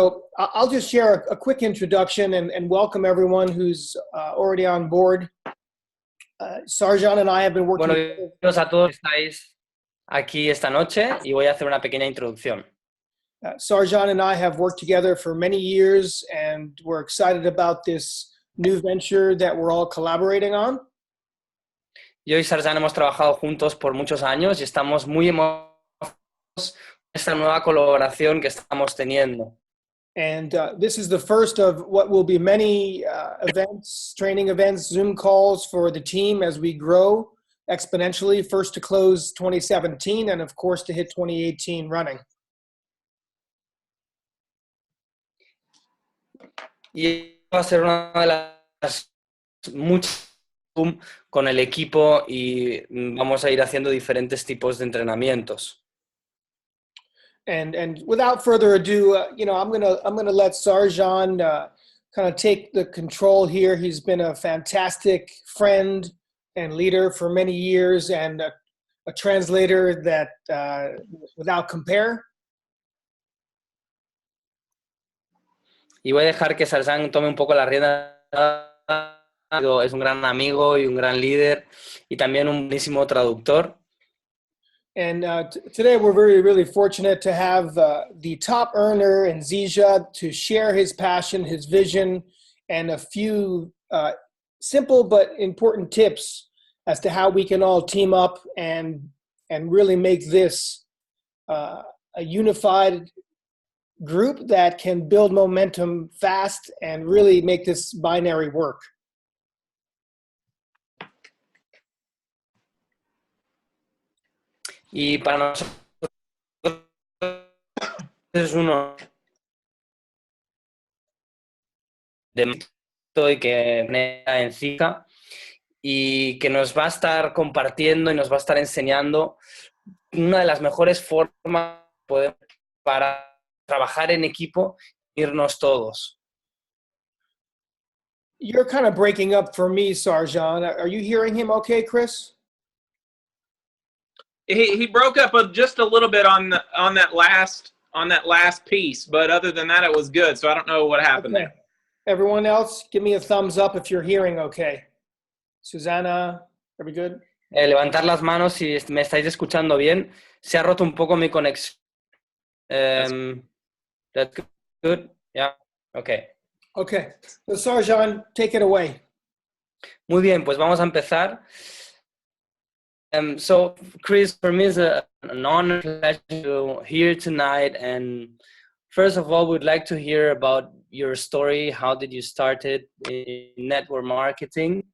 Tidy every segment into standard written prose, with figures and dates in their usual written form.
So I'll just share a quick introduction and welcome everyone who's already on board. Sarjan and I have been working. Bueno, bienvenidos a todos que estáis aquí esta noche y voy a hacer una pequeña introducción. Sarjan and I have worked together for many years and we're excited about this new venture that we're all collaborating on. Yo y Sarjan hemos trabajado juntos por muchos años y estamos muy emocionados por esta nueva colaboración que estamos teniendo. And this is the first of what will be many events, training events, Zoom calls for the team as we grow exponentially, first to close 2017 and of course to hit 2018 running. Y va a ser una de las muchas Zoom con el equipo y vamos a ir haciendo diferentes tipos de entrenamientos. And without further ado, I'm gonna let Sarjan kind of take the control here. He's been a fantastic friend and leader for many years, and a translator that without compare. Y voy a dejar que Sarjan tome un poco la rienda. Es un gran amigo y un gran líder y también un buenísimo traductor. And today we're really fortunate to have the top earner in Zija to share his passion, his vision, and a few simple but important tips as to how we can all team up and really make this a unified group that can build momentum fast and really make this binary work. Y para nosotros es uno de que en Zika y que nos va a estar compartiendo y nos va a estar enseñando una de las mejores formas para trabajar en equipo e irnos todos. You're kind of breaking up for me, Sarjan. Are you hearing him okay, Chris? He broke up just a little bit on that last piece, but other than that, it was good. So I don't know what happened there. Everyone else, give me a thumbs up if you're hearing okay. Susanna, are we good? Levantar las manos si me estáis escuchando bien. Se ha roto un poco mi conexión. That's good. Yeah. Okay. Okay. So Sarjan, take it away. Muy bien, pues vamos a empezar. So, Chris, for me, it's an honor pleasure to here tonight. And first of all, we'd like to hear about your story. How did you start it in network marketing?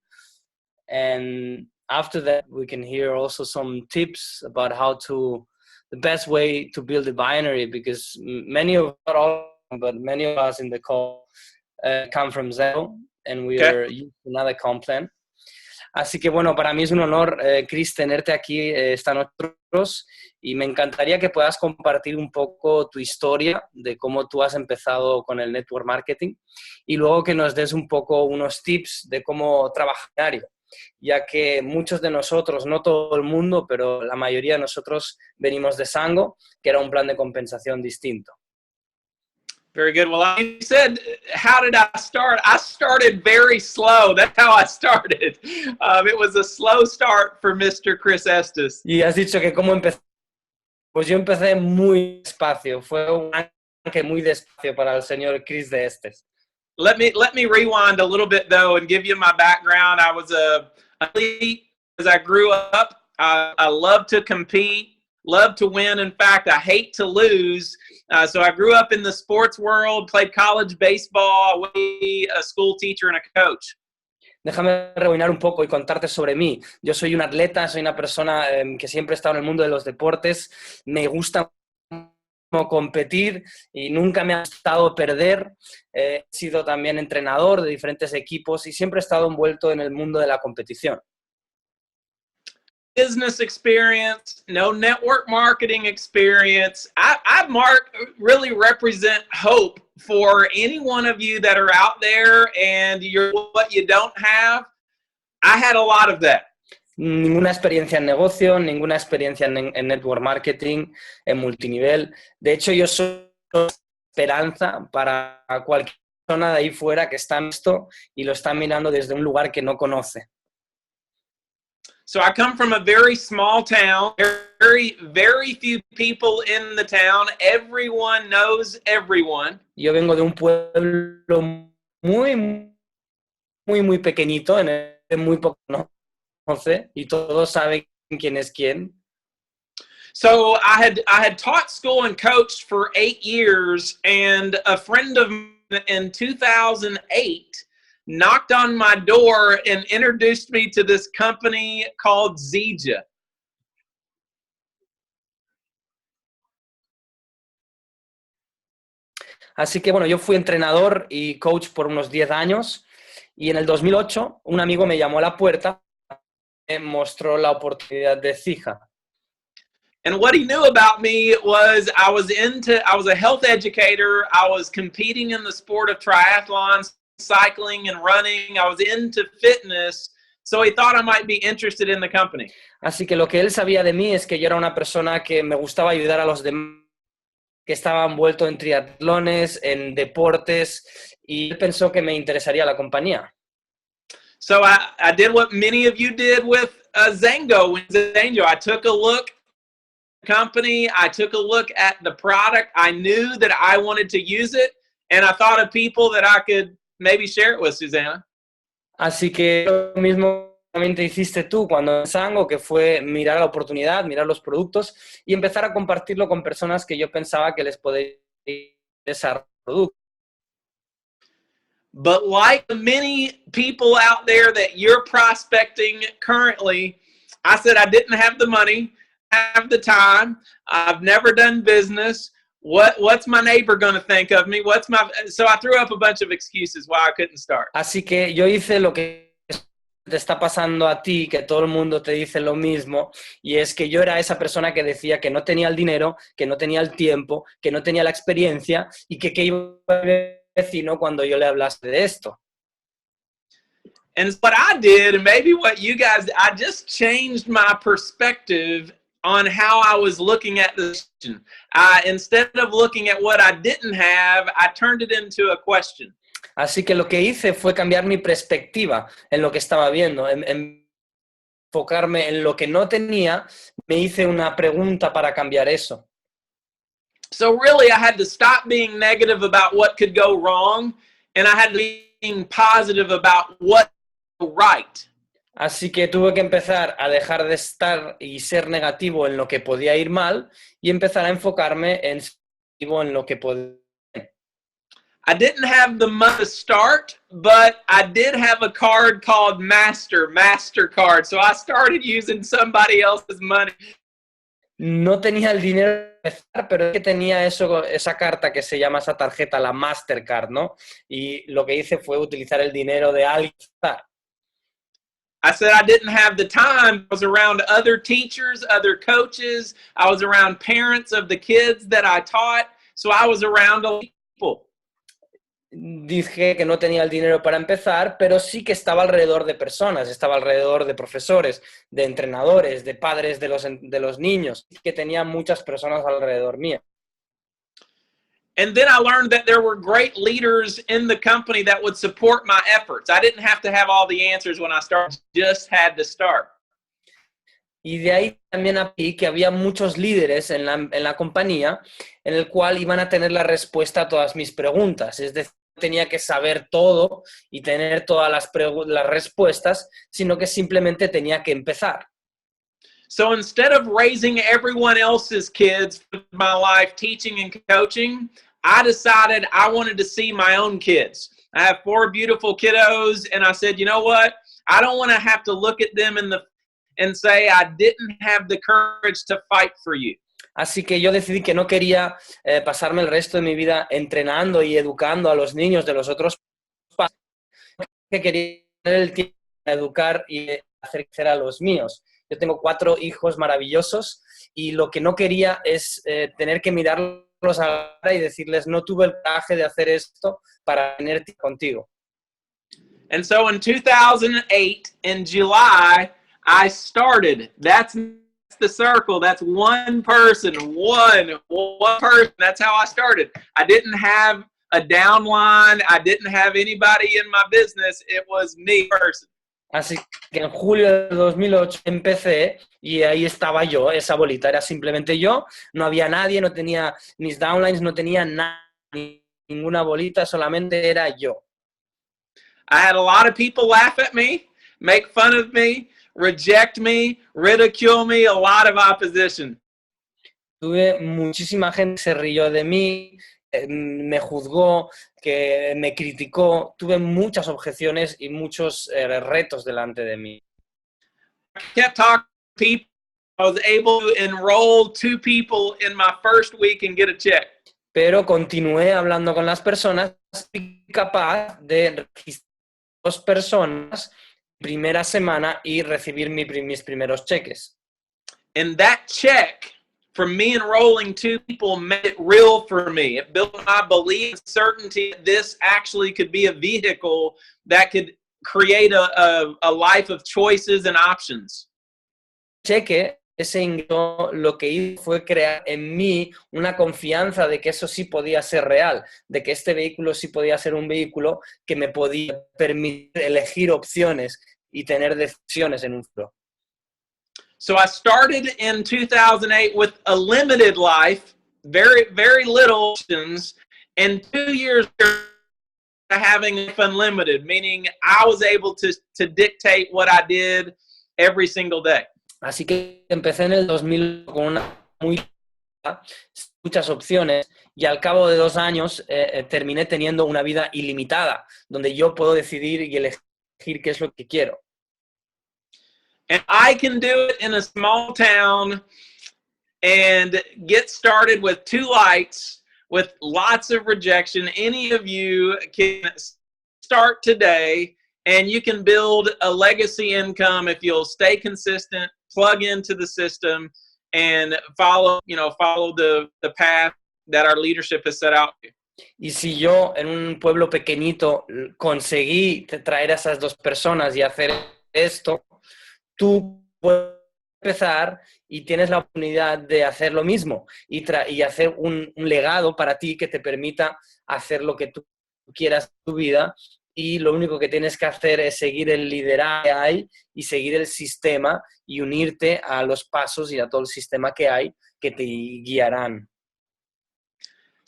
And after that, we can hear also some tips about the best way to build a binary, because many of us in the call come from Zero, and we are using another comp plan. Así que bueno, para mí es un honor, Chris, tenerte aquí esta noche y me encantaría que puedas compartir un poco tu historia de cómo tú has empezado con el network marketing y luego que nos des un poco unos tips de cómo trabajar Binario, ya que muchos de nosotros, no todo el mundo, pero la mayoría de nosotros venimos de Sango, que era un plan de compensación distinto. Very good. Well, like you said, how did I start? I started very slow. That's how I started. It was a slow start for Mr. Chris Estes. Y has dicho que cómo empecé. Pues yo empecé muy despacio. Fue un arranque muy despacio para el señor Chris de Estes. Let me rewind a little bit though and give you my background. I was a athlete as I grew up. I love to compete. Love to win. In fact, I hate to lose. So I grew up in the sports world, played college baseball, I was a school teacher and a coach. Déjame rebobinar un poco y contarte sobre mí. Yo soy un atleta, soy una persona que siempre he estado en el mundo de los deportes. Me gusta competir y nunca me ha gustado perder. He sido también entrenador de diferentes equipos y siempre he estado envuelto en el mundo de la competición. Business experience, no network marketing experience. I really represent hope for any one of you that are out there and you're what you don't have. I had a lot of that. Ninguna experiencia en negocio, ninguna experiencia en network marketing, en multinivel. De hecho, yo soy esperanza para cualquier persona de ahí fuera que está en esto y lo está mirando desde un lugar que no conoce. So I come from a very small town, very few people in the town. Everyone knows everyone. Yo vengo de un pueblo muy pequeñito, en el que muy poco conoce y todos saben quién es quién. So I had taught school and coached for 8 years, and a friend of mine in 2008 knocked on my door and introduced me to this company called Zija. Así que bueno, yo fui entrenador y coach por unos 10 años y en el 2008 un amigo me llamó a la puerta y me mostró la oportunidad de Zija. And what he knew about me was I was a health educator. I was competing in the sport of triathlon, cycling and running. I was into fitness. So he thought I might be interested in the company. Así que lo que él sabía de mí es que yo era una persona que me gustaba ayudar a los demás, que estaba envuelto en triatlones, en deportes, y él pensó que me interesaría la compañía. So I did what many of you did with Zango. I took a look company, I took a look at the product. I knew that I wanted to use it, and I thought of people that I could maybe share it with, Susanna. Así que lo mismo hiciste tú cuando en Zango, que fue mirar la oportunidad, mirar los productos y empezar a compartirlo con personas que yo pensaba que les podía interesar el producto. But like many people out there that you're prospecting currently, I said I didn't have the money, have the time, I've never done business. What's my neighbor going to think of me? So I threw up a bunch of excuses why I couldn't start. Así que yo hice lo que te está pasando a ti, que todo el mundo te dice lo mismo, y es que yo era esa persona que decía que no tenía el dinero, que no tenía el tiempo, que no tenía la experiencia y que iba a ver vecino cuando yo le hablase de esto. And what I did, and maybe what you guys, I just changed my perspective on how I was looking at the question. Instead of looking at what I didn't have, I turned it into a question. Así que lo que hice fue cambiar mi perspectiva en lo que estaba viendo, en enfocarme en lo que no tenía, me hice una pregunta para cambiar eso. So really I had to stop being negative about what could go wrong, and I had to be being positive about what could go right. Así que tuve que empezar a dejar de estar y ser negativo en lo que podía ir mal y empezar a enfocarme en lo que podía. I didn't have the money to start, but I did have a card called MasterCard. So I started using somebody else's money. No tenía el dinero para empezar, pero es que tenía esa carta que se llama, esa tarjeta, la Mastercard, ¿no? Y lo que hice fue utilizar el dinero de alguien. I said I didn't have the time. I was around other teachers, other coaches. I was around parents of the kids that I taught. So I was around people. Dije que no tenía el dinero para empezar, pero sí que estaba alrededor de personas, estaba alrededor de profesores, de entrenadores, de padres de los niños, que tenía muchas personas alrededor mío. And then I learned that there were great leaders in the company that would support my efforts. I didn't have to have all the answers when I started, just had to start. Y de ahí también aprendí que había muchos líderes en la compañía en el cual iban a tener la respuesta a todas mis preguntas. Es decir, no tenía que saber todo y tener todas las respuestas, sino que simplemente tenía que empezar. So instead of raising everyone else's kids in my life, teaching and coaching, I decided I wanted to see my own kids. I have 4 beautiful kiddos, and I said, you know what? I don't want to have to look at them and say I didn't have the courage to fight for you. Así que yo decidí que no quería pasarme el resto de mi vida entrenando y educando a los niños de los otros padres, que quería tener el tiempo para educar y hacer crecer a los míos. Yo tengo 4 hijos maravillosos y lo que no quería es tener que mirarlos a la cara y decirles no tuve el coraje de hacer esto para tener tiempo contigo. And so in 2008, in July, I started. That's the circle. That's one person, one person. That's how I started. I didn't have a downline. I didn't have anybody in my business. It was me person. Así que en julio de 2008 empecé y ahí estaba yo, esa bolita, era simplemente yo, no había nadie, no tenía mis downlines, no tenía nada, ninguna bolita, solamente era yo. I had a lot of people laugh at me, make fun of me, reject me, ridicule me, a lot of opposition. Tuve muchísima gente que se rió de mí, me juzgó, que me criticó, tuve muchas objeciones y muchos retos delante de mí. I kept talking to people. I was able to enroll 2 people in my first week and get a check. Pero continué hablando con las personas, fui capaz de registrar 2 personas primera semana y recibir mis primeros cheques. And that check, from me enrolling 2 people, made it real for me. It built my belief and certainty that this actually could be a vehicle that could create a life of choices and options. Cheque, ese ingreso, lo que hizo fue crear en mí una confianza de que eso sí podía ser real, de que este vehículo sí podía ser un vehículo que me podía permitir elegir opciones y tener decisiones en un futuro. So I started in 2008 with a limited life, very, very little options, and 2 years having unlimited, meaning I was able to dictate what I did every single day. Así que empecé en el 2000 con muchas opciones y al cabo de 2 años terminé teniendo una vida ilimitada, donde yo puedo decidir y elegir qué es lo que quiero. And I can do it in a small town and get started with 2 lights, with lots of rejection. Any of you can start today, and you can build a legacy income if you'll stay consistent, plug into the system, and follow the path that our leadership has set out. Y si yo en un pueblo pequeñito conseguí traer a esas 2 personas y hacer esto, tú puedes empezar y tienes la oportunidad de hacer lo mismo y hacer un legado para ti que te permita hacer lo que tú quieras en tu vida, y lo único que tienes que hacer es seguir el liderazgo que hay y seguir el sistema y unirte a los pasos y a todo el sistema que hay que te guiarán.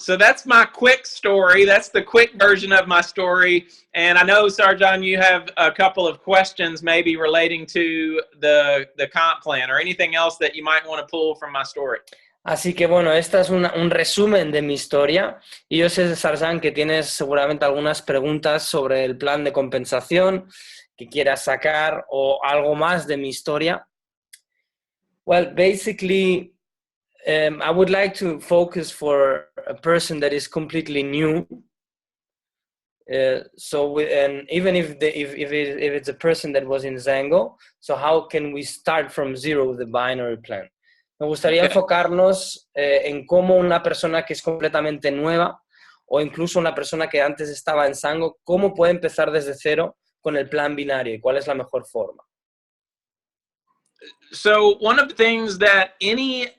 So that's my quick story. That's the quick version of my story. And I know, Sarjan, you have a couple of questions maybe relating to the comp plan or anything else that you might want to pull from my story. Así que bueno, esta es un resumen de mi historia. Y yo sé, Sarjan, que tienes seguramente algunas preguntas sobre el plan de compensación que quieras sacar o algo más de mi historia. Well, basically, I would like to focus for a person that is completely new. And even if it's a person that was in Zango, so how can we start from zero with the binary plan? Me gustaría enfocarnos en cómo una persona que es completamente nueva o incluso una persona que antes estaba en Zango, cómo puede empezar desde cero con el plan binario y cuál es la mejor forma. So one of the things that any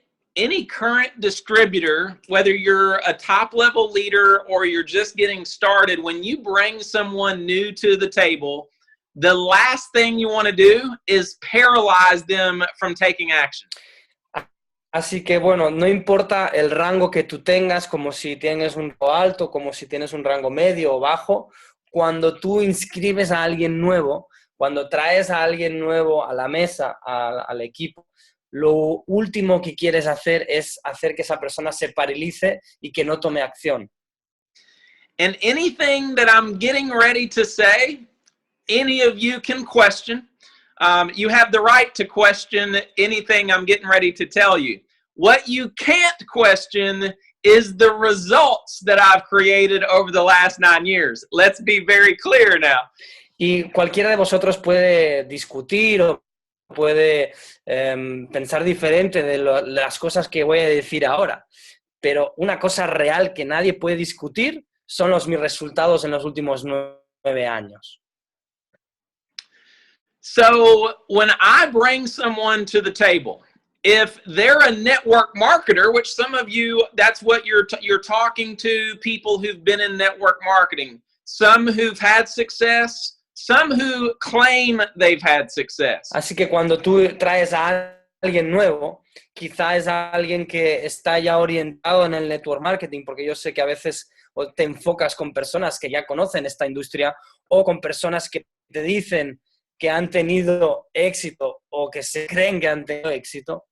current distributor, whether you're a top level leader or you're just getting started, when you bring someone new to the table, the last thing you want to do is paralyze them from taking action. Así que bueno, no importa el rango que tú tengas, como si tienes un rango alto, como si tienes un rango medio o bajo, cuando tú inscribes a alguien nuevo, cuando traes a alguien nuevo a la mesa, al equipo, lo último que quieres hacer es hacer que esa persona se paralice y que no tome acción. And anything that I'm getting ready to say, any of you can question. You have the right to question anything I'm getting ready to tell you. What you can't question is the results that I've created over the last 9 years. Let's be very clear now. Y cualquiera de vosotros puede discutir o puede pensar diferente de las cosas que voy a decir ahora, pero una cosa real que nadie puede discutir son mis resultados en los últimos 9 años. So when I bring someone to the table if they're a network marketer, which some of you, that's what you're talking to people who've been in network marketing, some who've had success, some who claim they've had success. Así que cuando tú traes a alguien nuevo, quizá es alguien que está ya orientado en el network marketing, porque yo sé que a veces te enfocas con personas que ya conocen esta industria o con personas que te dicen que han tenido éxito o que se creen que han tenido éxito.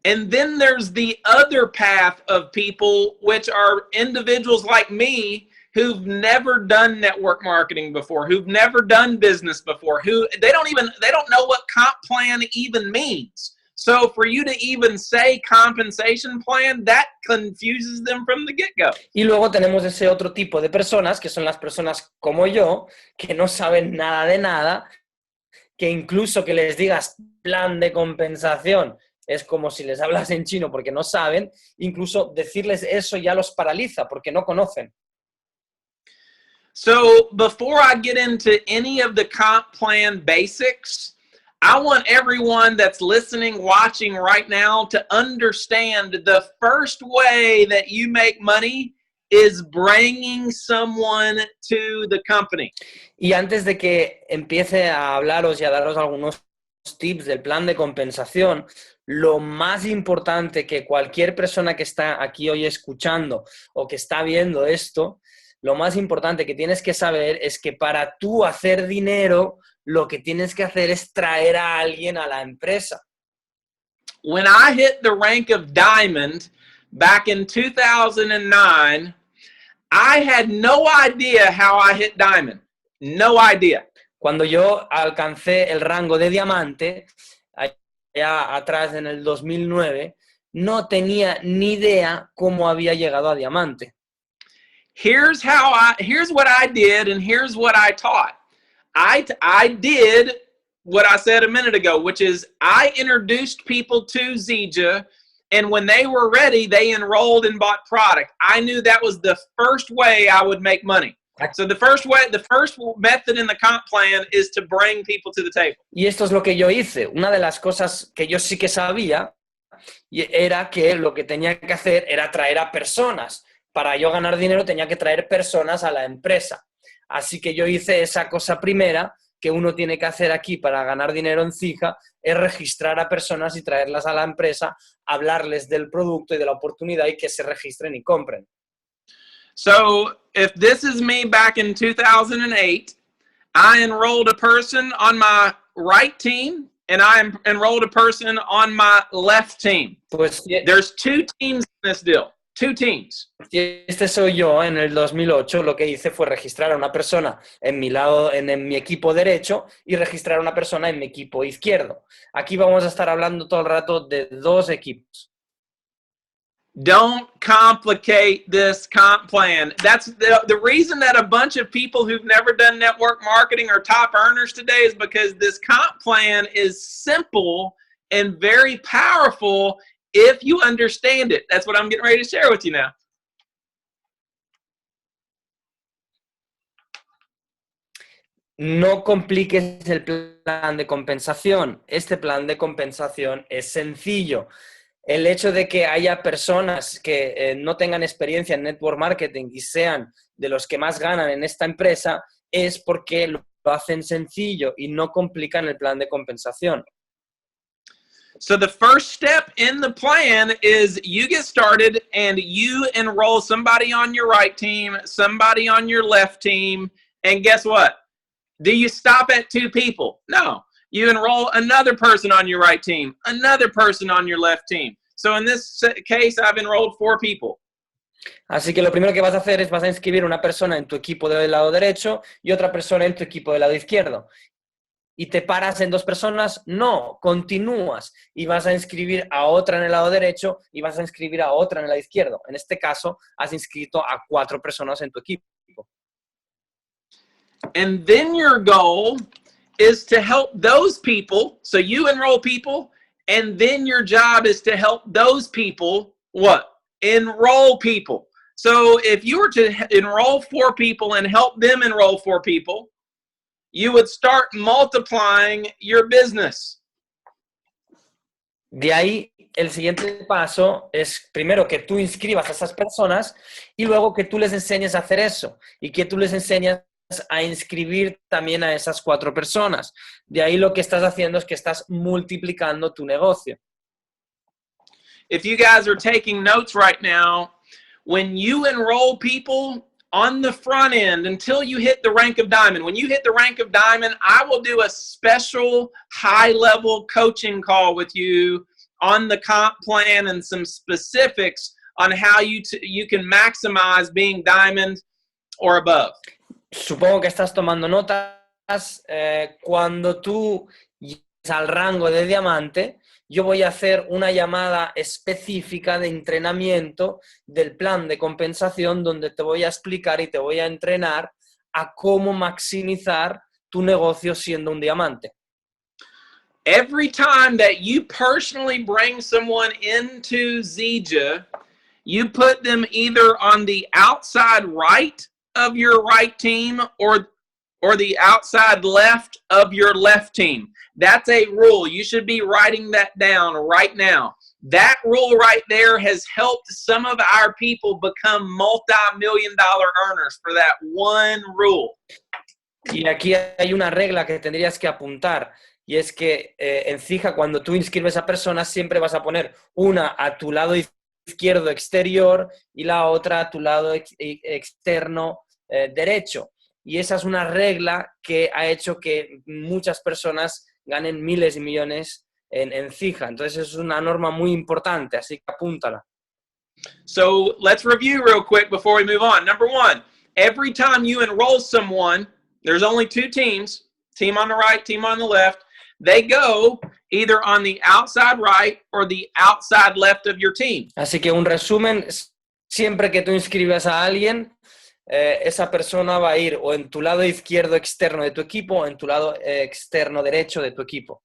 And then there's the other path of people, which are individuals like me who've never done network marketing before, who've never done business before, who they don't know what comp plan even means. So for you to even say compensation plan, that confuses them from the get-go. Y luego tenemos ese otro tipo de personas, que son las personas como yo, que no saben nada de nada, que incluso que les digas plan de compensación es como si les hablas en chino porque no saben, incluso decirles eso ya los paraliza porque no conocen. So before I get into any of the comp plan basics, I want everyone that's listening, watching right now to understand the first way that you make money is bringing someone to the company. Y antes de que empiece a hablaros y a daros algunos tips del plan de compensación, lo más importante que cualquier persona que está aquí hoy escuchando o que está viendo esto, lo más importante que tienes que saber es que para tú hacer dinero, lo que tienes que hacer es traer a alguien a la empresa. When I hit the rank of Diamond back in 2009, I had no idea how I hit Diamond. No idea. Cuando yo alcancé el rango de Diamante, allá atrás en el 2009, no tenía ni idea cómo había llegado a Diamante. Here's what I did and here's what I taught. I did what I said a minute ago, which is I introduced people to Zija, and when they were ready, they enrolled and bought product. I knew that was the first way I would make money. So the first method in the comp plan is to bring people to the table. Y esto es lo que yo hice. Una de las cosas que yo sí que sabía era que lo que tenía que hacer era traer a personas. Para yo ganar dinero tenía que traer personas a la empresa. Así que yo hice esa cosa primera que uno tiene que hacer aquí para ganar dinero en Zija, es registrar a personas y traerlas a la empresa, hablarles del producto y de la oportunidad y que se registren y compren. So if this is me back in 2008, I enrolled a person on my right team and I enrolled a person on my left team. Pues, there's two teams in this deal. Two teams. Si este soy yo, en el 2008 lo que hice fue registrar a una persona en mi lado, en mi equipo derecho y registrar a una persona en mi equipo izquierdo. Aquí vamos a estar hablando todo el rato de dos equipos. Don't complicate this comp plan. That's the reason that a bunch of people who've never done network marketing are top earners today is because this comp plan is simple and very powerful if you understand it. That's what I'm getting ready to share with you now. No compliques el plan de compensación. Este plan de compensación es sencillo. El hecho de que haya personas que no tengan experiencia en network marketing y sean de los que más ganan en esta empresa es porque lo hacen sencillo y no complican el plan de compensación. So the first step in the plan is you get started and you enroll somebody on your right team, somebody on your left team, and guess what? Do you stop at two people? No. You enroll another person on your right team, another person on your left team. So in this case, I've enrolled 4 people. Así que lo primero que vas a hacer es vas a inscribir una persona en tu equipo del lado derecho y otra persona en tu equipo del lado izquierdo. ¿Y te paras en 2 personas? No, continúas y vas a inscribir a otra en el lado derecho y vas a inscribir a otra en el lado izquierdo. En este caso, has inscrito a 4 personas en tu equipo. And then your goal is to help those people. So you enroll people, and then your job is to help those people, what? Enroll people. So if you were to enroll 4 people and help them enroll 4 people, you would start multiplying your business. De ahí, el siguiente paso es primero que tú inscribas a esas personas y luego que tú les enseñes a hacer eso y que tú les enseñes a inscribir también a esas 4 personas. De ahí lo que estás haciendo es que estás multiplicando tu negocio. If you guys are taking notes right now, when you enroll people on the front end until you hit the rank of diamond, when you hit the rank of diamond, I will do a special high-level coaching call with you on the comp plan and some specifics on how you can maximize being diamond or above. Supongo que estás tomando notas. Cuando tú llegues al rango de diamante, yo voy a hacer una llamada específica de entrenamiento del plan de compensación donde te voy a explicar y te voy a entrenar a cómo maximizar tu negocio siendo un diamante. Every time that you personally bring someone into Zija, you put them either on the outside right of your right team or the outside left of your left team. That's a rule. You should be writing that down right now. That rule right there has helped some of our people become multi-million-dollar earners for that one rule. Y aquí hay una regla que tendrías que apuntar, y es que en Zija, cuando tú inscribes a personas, siempre vas a poner una a tu lado izquierdo exterior y la otra a tu lado externo derecho. Y esa es una regla que ha hecho que muchas personas ganen miles y millones en Zija. Entonces es una norma muy importante, así que apúntala. So let's review real quick before we move on. Number 1, every time you enroll someone, there's only 2 teams, team on the right, team on the left. They go either on the outside right or the outside left of your team. Así que un resumen, siempre que tú inscribes a alguien, esa persona va a ir o en tu lado izquierdo externo de tu equipo o en tu lado externo derecho de tu equipo.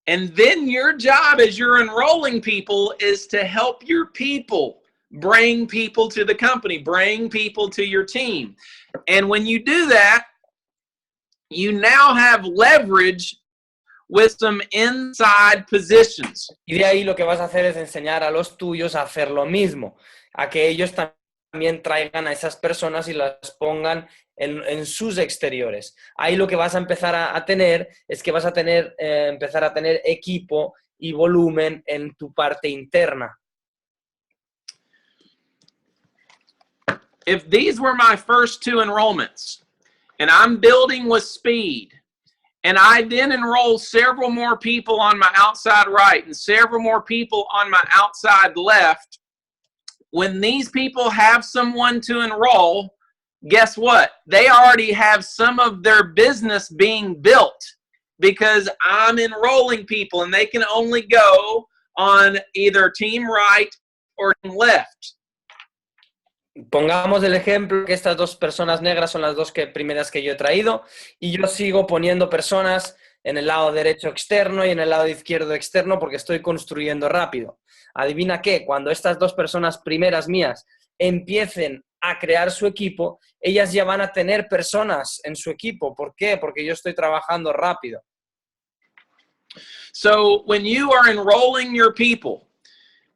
And then your job as you're enrolling people is to help your people bring people to the company, bring people to your team. And when you do that, you now have leverage with some inside positions. Y de ahí lo que vas a hacer es enseñar a los tuyos a hacer lo mismo, a que ellos también traigan a esas personas y las pongan en sus exteriores. Ahí lo que vas a empezar a tener es que vas a empezar a tener equipo y volumen en tu parte interna. If these were my first 2 enrollments, and I'm building with speed, and I then enroll several more people on my outside right and several more people on my outside left, when these people have someone to enroll, guess what? They already have some of their business being built because I'm enrolling people and they can only go on either team right or team left. Pongamos el ejemplo que estas 2 personas negras son las 2 primeras que yo he traído y yo sigo poniendo personas en el lado derecho externo y en el lado izquierdo externo porque estoy construyendo rápido. Adivina qué, cuando estas 2 personas primeras mías empiecen a crear su equipo, ellas ya van a tener personas en su equipo. ¿Por qué? Porque yo estoy trabajando rápido. So when you are enrolling your people,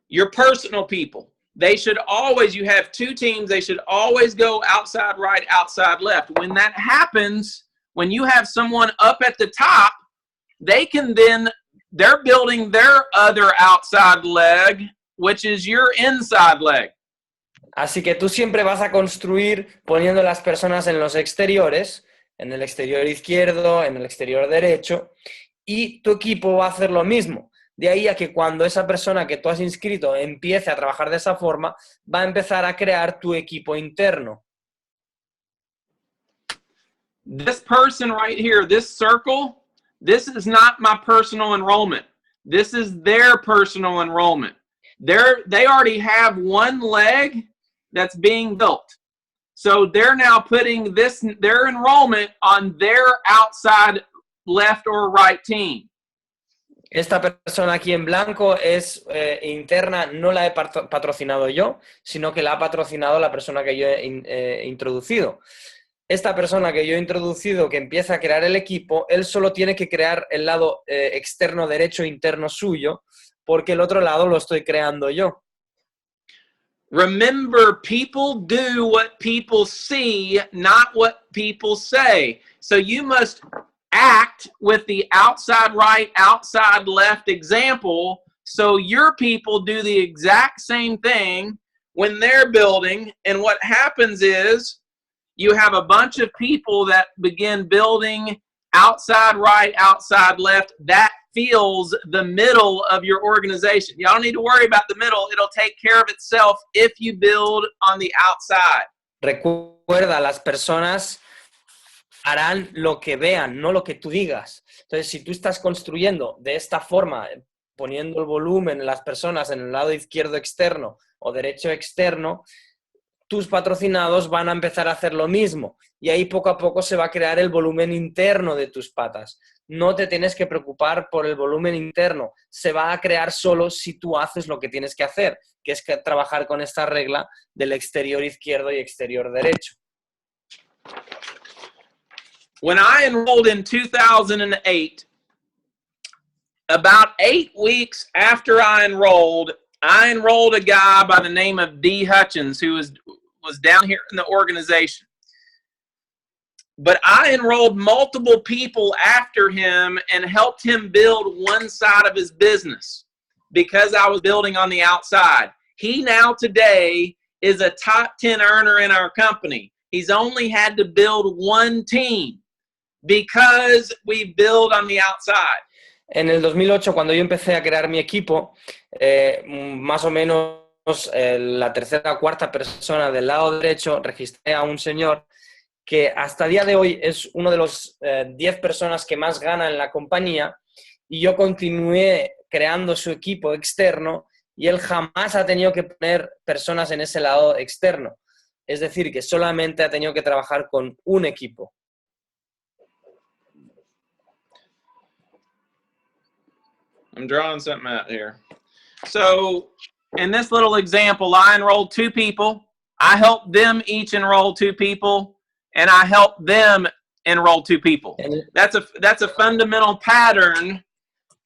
your personal people, they should always, you have 2 teams, they should always go outside right, outside left. When that happens, when you have someone up at the top, they can then, they're building their other outside leg, which is your inside leg. Así que tú siempre vas a construir poniendo las personas en los exteriores, en el exterior izquierdo, en el exterior derecho, y tu equipo va a hacer lo mismo. De ahí a que cuando esa persona que tú has inscrito empiece a trabajar de esa forma, va a empezar a crear tu equipo interno. This person right here, this circle, this is not my personal enrollment. This is their personal enrollment. They already have one leg that's being built. So they're now putting their enrollment on their outside left or right team. Esta persona aquí en blanco es interna, no la he patrocinado yo, sino que la ha patrocinado la persona que yo he introducido. esta persona que yo he introducido, que empieza a crear el equipo, él solo tiene que crear el lado externo derecho interno suyo, porque el otro lado lo estoy creando yo. Remember, people do what people see, not what people say. So you must act with the outside right, outside left example, so your people do the exact same thing when they're building. And what happens is you have a bunch of people that begin building outside right, outside left. That fills the middle of your organization. Y'all don't need to worry about the middle. It'll take care of itself if you build on the outside. Recuerda, las personas harán lo que vean, no lo que tú digas. Entonces, si tú estás construyendo de esta forma, poniendo el volumen en las personas en el lado izquierdo externo o derecho externo, tus patrocinados van a empezar a hacer lo mismo y ahí poco a poco se va a crear el volumen interno de tus patas. No te tienes que preocupar por el volumen interno, se va a crear solo si tú haces lo que tienes que hacer, que es trabajar con esta regla del exterior izquierdo y exterior derecho. When I enrolled in 2008, about 8 weeks after I enrolled a guy by the name of D. Hutchins, who was down here in the organization. But I enrolled multiple people after him and helped him build one side of his business because I was building on the outside. He now today is a top 10 earner in our company. He's only had to build one team because we build on the outside. En el 2008, cuando yo empecé a crear mi equipo, más o menos la tercera o cuarta persona del lado derecho, registré a un señor que hasta el día de hoy es uno de los 10 personas que más gana en la compañía, y yo continué creando su equipo externo y él jamás ha tenido que poner personas en ese lado externo. Es decir, que solamente ha tenido que trabajar con un equipo. I'm drawing something out here. So in this little example, I enrolled 2 people. I helped them each enroll 2 people, and I helped them enroll 2 people. That's a fundamental pattern,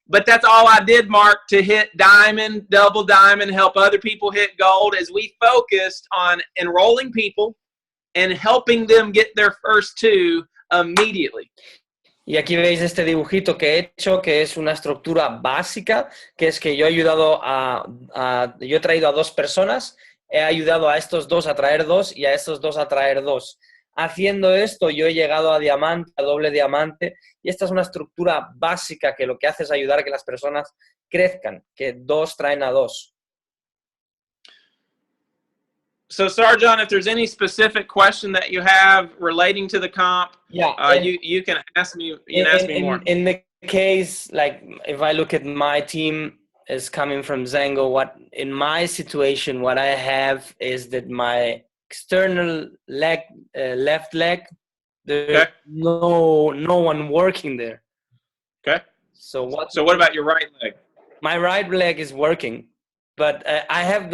but that's all I did, Mark, to hit diamond, double diamond, help other people hit gold, as we focused on enrolling people and helping them get their first 2 immediately. Y aquí veis este dibujito que he hecho, que es una estructura básica, que es que yo he ayudado yo he traído a 2 personas, he ayudado a estos 2 a traer 2 y a estos 2 a traer 2. Haciendo esto, yo he llegado a diamante, a doble diamante, y esta es una estructura básica que lo que hace es ayudar a que las personas crezcan, que 2 traen a 2. So, Sarjan, if there's any specific question that you have relating to the comp, you can ask me. You can ask me more. In the case, like if I look at my team is coming from Zango, in my situation, what I have is that my external leg, left leg, there's no one working there. Okay. So what about your right leg? My right leg is working, but I have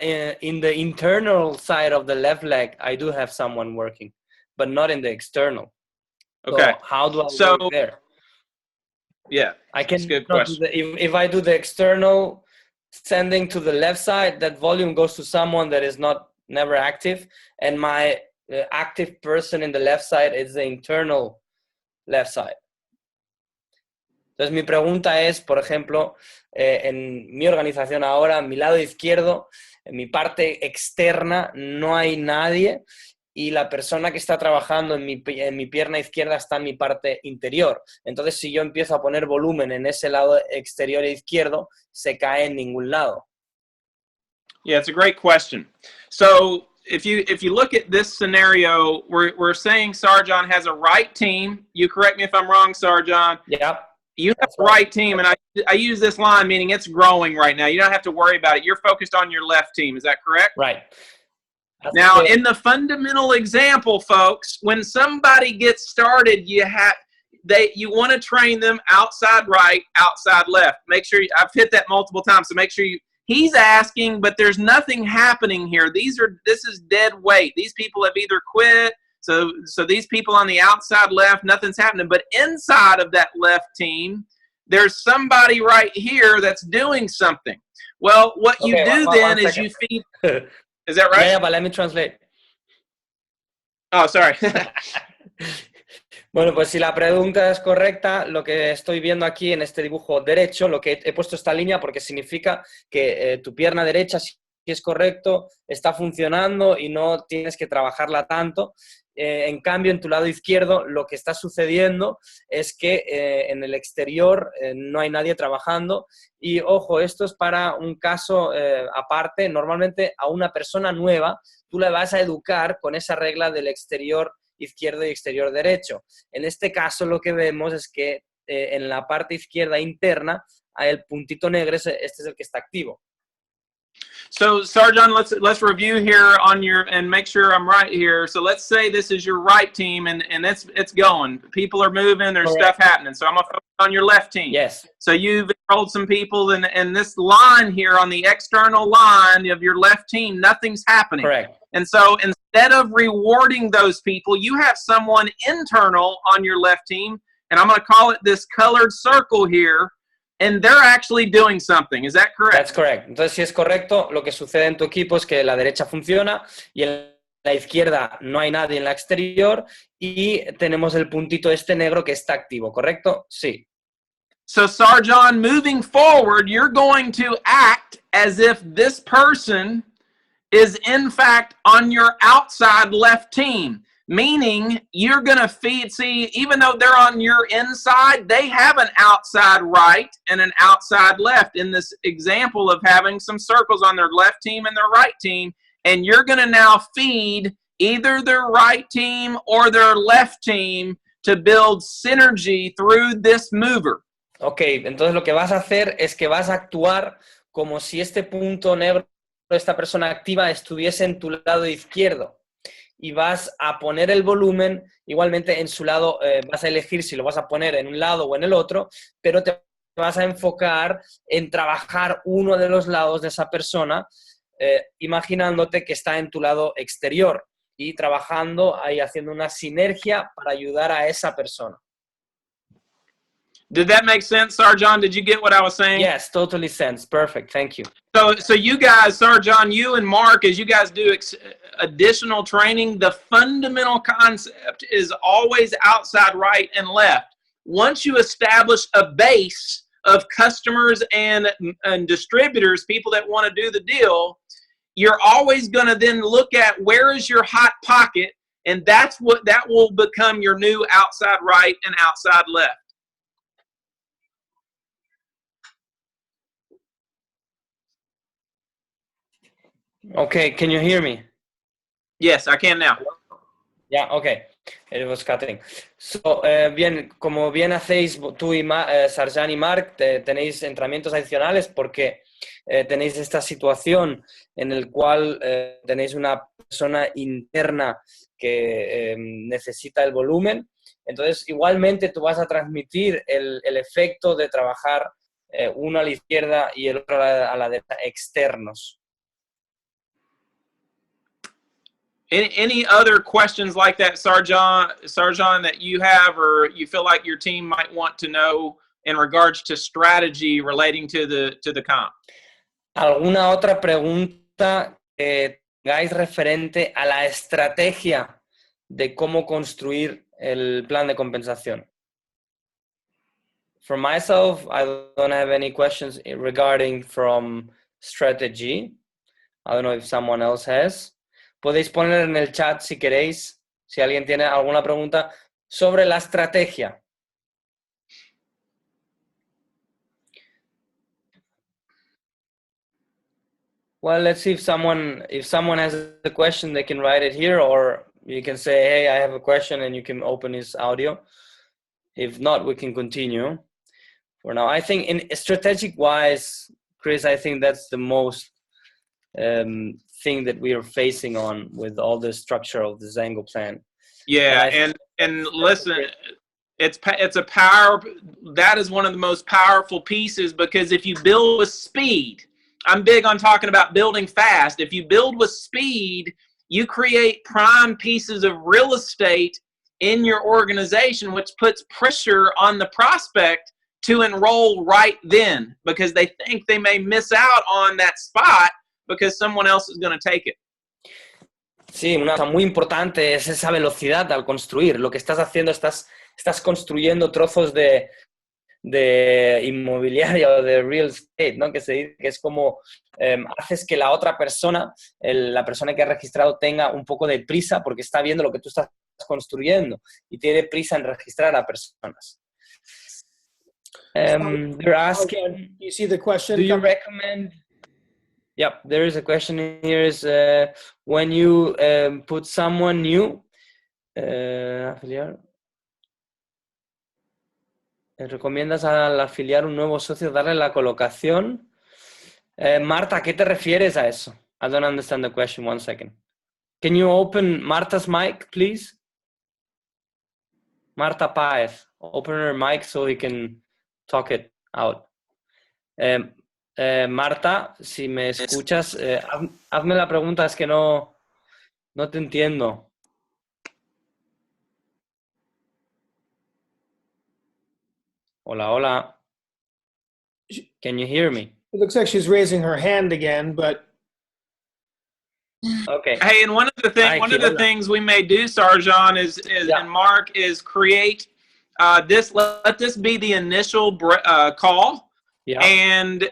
in the internal side of the left leg, I do have someone working, but not in the external. Okay. So how do I work there? Yeah, I can. That's a good question. If I do the external sending to the left side, that volume goes to someone that is never active, and my active person in the left side is the internal left side. Entonces mi pregunta es, por ejemplo, en mi organización ahora, en mi lado izquierdo, en mi parte externa no hay nadie, y la persona que está trabajando en mi pierna izquierda está en mi parte interior. Entonces, si yo empiezo a poner volumen en ese lado exterior izquierdo, se cae en ningún lado. Yeah, it's a great question. So if you look at this scenario, we're saying Sarjan has a right team. You correct me if I'm wrong, Sarjan. Yeah. You have the right team, and I use this line meaning it's growing right now. You don't have to worry about it. You're focused on your left team. Is that correct? Right. Now, in the fundamental example, folks, when somebody gets started, you want to train them outside right, outside left. Make sure I've hit that multiple times, so make sure he's asking, but there's nothing happening here. This is dead weight. These people have either quit, So these people on the outside left, nothing's happening. But inside of that left team, there's somebody right here that's doing something. Well, what you do then is you feed. Is that right? Yeah, but let me translate. Oh, sorry. Bueno, pues si la pregunta es correcta, lo que estoy viendo aquí en este dibujo derecho, lo que he puesto esta línea porque significa que tu pierna derecha, si es correcto, está funcionando y no tienes que trabajarla tanto. En cambio, en tu lado izquierdo, lo que está sucediendo es que en el exterior no hay nadie trabajando. Y, ojo, esto es para un caso aparte. Normalmente a una persona nueva tú le vas a educar con esa regla del exterior izquierdo y exterior derecho. En este caso lo que vemos es que en la parte izquierda interna el puntito negro, este es el que está activo. So, Sarjan, let's review here on your and make sure I'm right here. So let's say this is your right team and it's going. People are moving, there's Correct. stuff happening. So I'm gonna focus on your left team. Yes. So you've enrolled some people and this line here on the external line of your left team, nothing's happening. Correct. And so instead of rewarding those people, you have someone internal on your left team, and I'm gonna call it this colored circle here. And they're actually doing something. Is that correct? That's correct. Entonces, si es correcto, lo que sucede en tu equipo es que la derecha funciona y en la izquierda no hay nadie en la exterior y tenemos el puntito este negro que está activo, ¿correcto? Sí. So, Sarjan, moving forward, you're going to act as if this person is in fact on your outside left team. Meaning you're going to see, even though they're on your inside, they have an outside right and an outside left in this example of having some circles on their left team and their right team. And you're going to now feed either their right team or their left team to build synergy through this mover. Ok, entonces lo que vas a hacer es que vas a actuar como si este punto negro, esta persona activa, estuviese en tu lado izquierdo. Y vas a poner el volumen igualmente en su lado, vas a elegir si lo vas a poner en un lado o en el otro, pero te vas a enfocar en trabajar uno de los lados de esa persona, imaginándote que está en tu lado exterior y trabajando ahí, haciendo una sinergia para ayudar a esa persona. Did that make sense, Sarjan? Did you get what I was saying? Yes, totally sense. Perfect. Thank you. So you guys, Sarjan, you and Mark, as you guys do additional training, the fundamental concept is always outside right and left. Once you establish a base of customers and distributors, people that want to do the deal, you're always going to then look at where is your hot pocket, and that will become your new outside right and outside left. Okay, can you hear me? Yes, I can now. Yeah, okay. It was cutting. So, bien, como bien hacéis tú y Sarjan y Mark, tenéis entrenamientos adicionales porque tenéis esta situación en el cual tenéis una persona interna que necesita el volumen. Entonces, igualmente tú vas a transmitir el efecto de trabajar uno a la izquierda y el otro a la derecha externos. Any other questions like that, Sarjan, that you have or you feel like your team might want to know in regards to strategy relating to the comp? ¿Alguna otra pregunta que tengáis referente a la estrategia de cómo construir el plan de compensación? For myself, I don't have any questions regarding from strategy. I don't know if someone else has. Podéis poner en el chat si queréis, si alguien tiene alguna pregunta sobre la estrategia. Well, let's see if someone has a question, they can write it here, or you can say, hey, I have a question, and you can open his audio. If not, we can continue. For now, I think in strategic-wise, Chris, I think that's the most thing that we are facing on with all the structure of the Zango plan. Yeah, and listen, it's a power. That is one of the most powerful pieces, because if you build with speed, I'm big on talking about building fast. If you build with speed, you create prime pieces of real estate in your organization, which puts pressure on the prospect to enroll right then, because they think they may miss out on that spot because someone else is going to take it. Sí, una cosa muy importante es esa velocidad al construir. Lo que estás haciendo, estás construyendo trozos de inmobiliaria o de real estate, ¿no? Que se dice que es como haces que la otra persona, la persona que ha registrado, tenga un poco de prisa porque está viendo lo que tú estás construyendo y tiene prisa en registrar a personas. They're asking, you see the question? do you recommend? Yep, there is a question here. Is when you put someone new, afiliar, ¿recomiendas al afiliar un nuevo socio darle la colocación? Marta, ¿a qué te refieres a eso? I don't understand the question. 1 second. Can you open Marta's mic, please? Marta Páez, open her mic so he can talk it out. Marta, si me escuchas, hazme la pregunta, es que no te entiendo. Hola, hola. Can you hear me? It looks like she's raising her hand again, but okay. Hey, and one of the things we may do, Sarjan, is Yeah. and Mark, is create this. Let this be the initial call. Yeah. And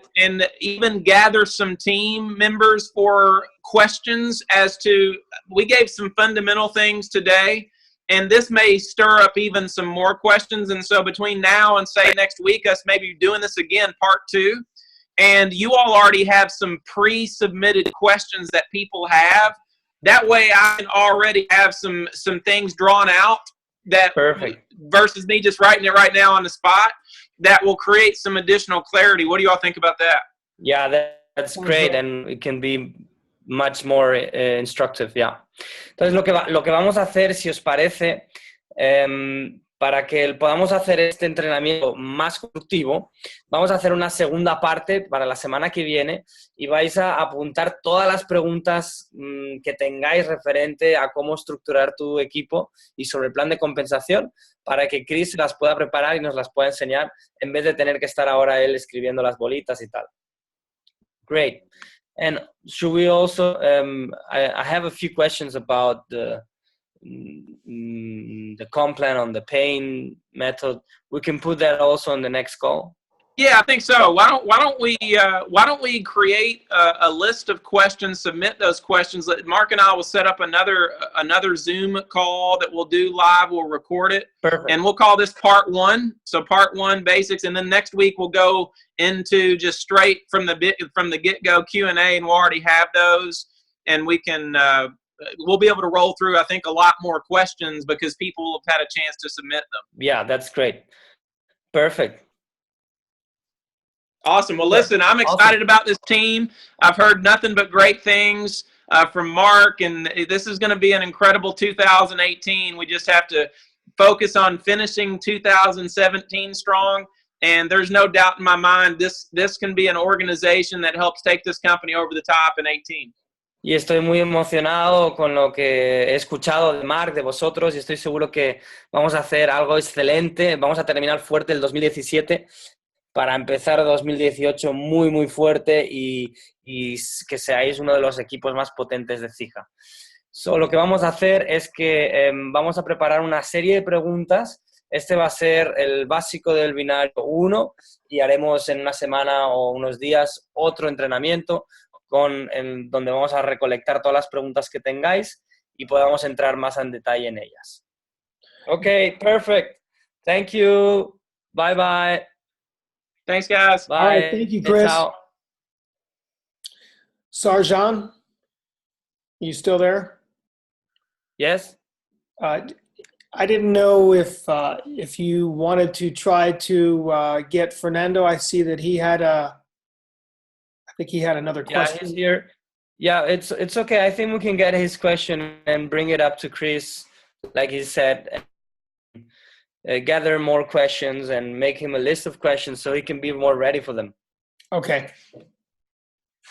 even gather some team members for questions as to, we gave some fundamental things today, and this may stir up even some more questions. And so between now and say next week, us maybe doing this again, part 2, and you all already have some pre-submitted questions that people have. That way I can already have some things drawn out that Perfect. Versus me just writing it right now on the spot. That will create some additional clarity. What do you all think about that? Yeah, that's great, and it can be much more instructive, yeah. Entonces, lo que vamos a hacer, si os parece, para que podamos hacer este entrenamiento más constructivo, vamos a hacer una segunda parte para la semana que viene y vais a apuntar todas las preguntas que tengáis referente a cómo estructurar tu equipo y sobre el plan de compensación, para que Chris las pueda preparar y nos las pueda enseñar en vez de tener que estar ahora él escribiendo las bolitas y tal. Great. And should we also, I have a few questions about the comp plan on the paying method. We can put that also on the next call. Yeah, I think so. Why don't we create a list of questions, submit those questions. Mark and I will set up another Zoom call that we'll do live. We'll record it. Perfect. And we'll call this part 1. So part 1 basics, and then next week we'll go into just straight from the get-go Q&A, and we'll already have those, and we can we'll be able to roll through, I think, a lot more questions because people will have had a chance to submit them. Yeah, that's great. Perfect. Awesome. Well, listen, I'm excited about this team. I've heard nothing but great things from Mark, and this is going to be an incredible 2018. We just have to focus on finishing 2017 strong, and there's no doubt in my mind this can be an organization that helps take this company over the top in 18. Y estoy muy emocionado con lo que he escuchado de Mark, de vosotros, y estoy seguro que vamos a hacer algo excelente. Vamos a terminar fuerte el 2017 para empezar 2018 muy, muy fuerte y que seáis uno de los equipos más potentes de Cija. Lo que vamos a hacer es que vamos a preparar una serie de preguntas. Este va a ser el básico del Binario 1 y haremos en una semana o unos días otro entrenamiento donde vamos a recolectar todas las preguntas que tengáis y podamos entrar más en detalle en ellas. Okay, perfect. Thank you. Bye bye. Thanks, guys. Bye. All right, thank you, Chris. Ciao. Sarjan, you still there? Yes. I didn't know if you wanted to try to get Fernando. I see that I think he had another question. Yeah, he's here. Yeah, it's okay. I think we can get his question and bring it up to Chris, like he said, gather more questions and make him a list of questions so he can be more ready for them. Okay.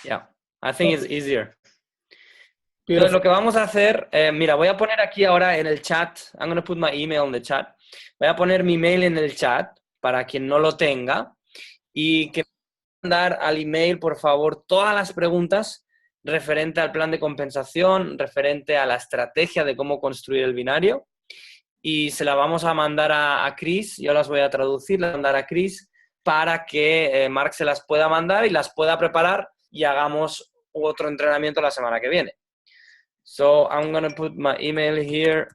Yeah, I think it's easier. Entonces, Beautiful. lo que vamos a hacer, mira, voy a poner aquí ahora en el chat, I'm going to put my email in the chat. Voy a poner mi mail en el chat para quien no lo tenga y que me mandar al email, por favor, todas las preguntas referente al plan de compensación, referente a la estrategia de cómo construir el binario. Y se la vamos a mandar a Chris, yo las voy a traducir, las voy a mandar a Chris para que Mark se las pueda mandar y las pueda preparar y hagamos otro entrenamiento la semana que viene. So I'm going to put my email here